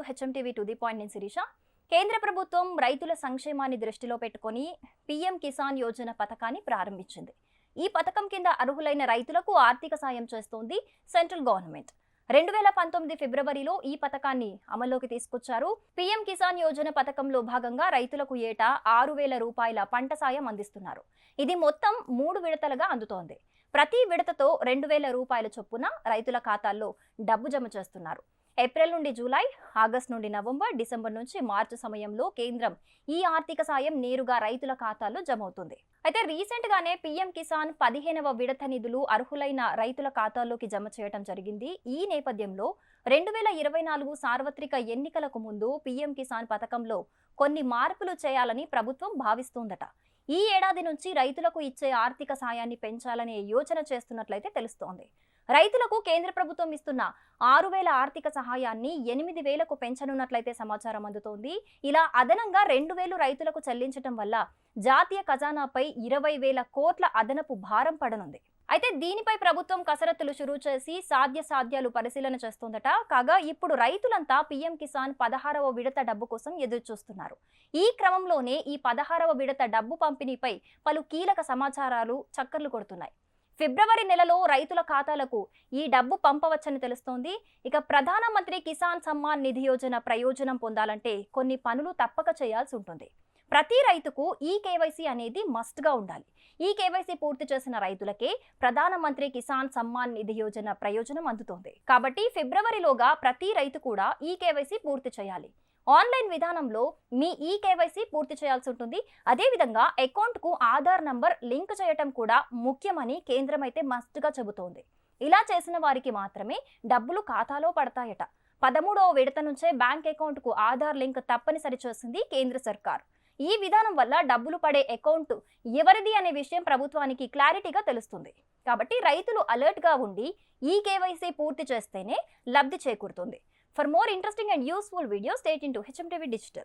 To HM TV to the point. నేను శిరీష. కేంద్ర ప్రభుత్వం రైతుల సంక్షేమాన్ని దృష్టిలో పెట్టుకొని పీఎం కిసాన్ యోజన పథకాన్ని ప్రారంభించింది. ఈ పథకం కింద అర్హులైన రైతులకు ఆర్థిక సాయం చేస్తోంది సెంట్రల్ గవర్నమెంట్. 2019 ఫిబ్రవరిలో ఈ పథకాన్ని అమల్లోకి తీసుకొచ్చారు. పీఎం కిసాన్ యోజన పథకంలో భాగంగా రైతులకు ఏటా 6,000 రూపాయల పంట సాయం అందిస్తున్నారు. ఇది మొత్తం 3 విడతలుగా అందుతోంది. ప్రతి విడతతో 2,000 రూపాయల చొప్పున రైతుల ఖాతాల్లో డబ్బు జమ చేస్తున్నారు. ఏప్రిల్ నుండి జూలై, ఆగస్టు నుండి నవంబర్, డిసెంబర్ నుంచి మార్చి సమయంలో కేంద్రం ఈ ఆర్థిక సాయం నేరుగా రైతుల ఖాతాల్లో జమ అవుతుంది. అయితే రీసెంట్ గానే పీఎం కిసాన్ 15వ విడత నిధులు అర్హులైన రైతుల ఖాతాల్లోకి జమ చేయడం జరిగింది. ఈ నేపథ్యంలో 2024 సార్వత్రిక ఎన్నికలకు ముందు పీఎం కిసాన్ పథకంలో కొన్ని మార్పులు చేయాలని ప్రభుత్వం భావిస్తోందట. ఈ ఏడాది నుంచి రైతులకు ఇచ్చే ఆర్థిక సాయాన్ని పెంచాలనే యోచన చేస్తున్నట్లయితే తెలుస్తోంది. రైతులకు కేంద్ర ప్రభుత్వం ఇస్తున్న 6,000 ఆర్థిక సహాయాన్ని 8,000కు పెంచనున్నట్లయితే సమాచారం అందుతోంది. ఇలా అదనంగా 2,000 రైతులకు చెల్లించడం వల్ల జాతీయ ఖజానాపై 20,000 కోట్ల అదనపు భారం పడనుంది. అయితే దీనిపై ప్రభుత్వం కసరత్తులు షురూ చేసి సాధ్యాలు పరిశీలన చేస్తోందట. కాగా ఇప్పుడు రైతులంతా పీఎం కిసాన్ 16వ విడత డబ్బు కోసం ఎదురు చూస్తున్నారు. ఈ క్రమంలోనే ఈ 16వ విడత డబ్బు పంపిణీపై పలు కీలక సమాచారాలు చక్కర్లు కొడుతున్నాయి. ఫిబ్రవరి నెలలో రైతుల ఖాతాలకు ఈ డబ్బు పంపవచ్చని తెలుస్తోంది. ఇక ప్రధానమంత్రి కిసాన్ సమ్మాన్ నిధి యోజన ప్రయోజనం పొందాలంటే కొన్ని పనులు తప్పక చేయాల్సి ఉంటుంది. ప్రతి రైతుకు ఈ కేవైసీ అనేది మస్ట్గా ఉండాలి. ఈ కేవైసీ పూర్తి చేసిన రైతులకే ప్రధానమంత్రి కిసాన్ సమ్మాన్ నిధి యోజన ప్రయోజనం అందుతోంది. కాబట్టి ఫిబ్రవరిలోగా ప్రతి రైతు కూడా ఈ కేవైసీ పూర్తి చేయాలి. ఆన్లైన్ విధానంలో మీ ఈ కేవైసీ పూర్తి చేయాల్సి ఉంటుంది. అదేవిధంగా అకౌంట్కు ఆధార్ నంబర్ లింక్ చేయటం కూడా ముఖ్యమని కేంద్రం అయితే మస్ట్గా చెబుతోంది. ఇలా చేసిన వారికి మాత్రమే డబ్బులు ఖాతాలో పడతాయట. 13వ విడత నుంచే బ్యాంక్ అకౌంట్కు ఆధార్ లింక్ తప్పనిసరి చేసింది కేంద్ర సర్కార్. ఈ విధానం వల్ల డబ్బులు పడే అకౌంట్ ఎవరిది అనే విషయం ప్రభుత్వానికి క్లారిటీగా తెలుస్తుంది. కాబట్టి రైతులు అలర్ట్గా ఉండి ఈ కేవైసీ పూర్తి చేస్తేనే లబ్ధి చేకూరుతుంది. For more interesting and useful videos, stay tuned to HM TV Digital.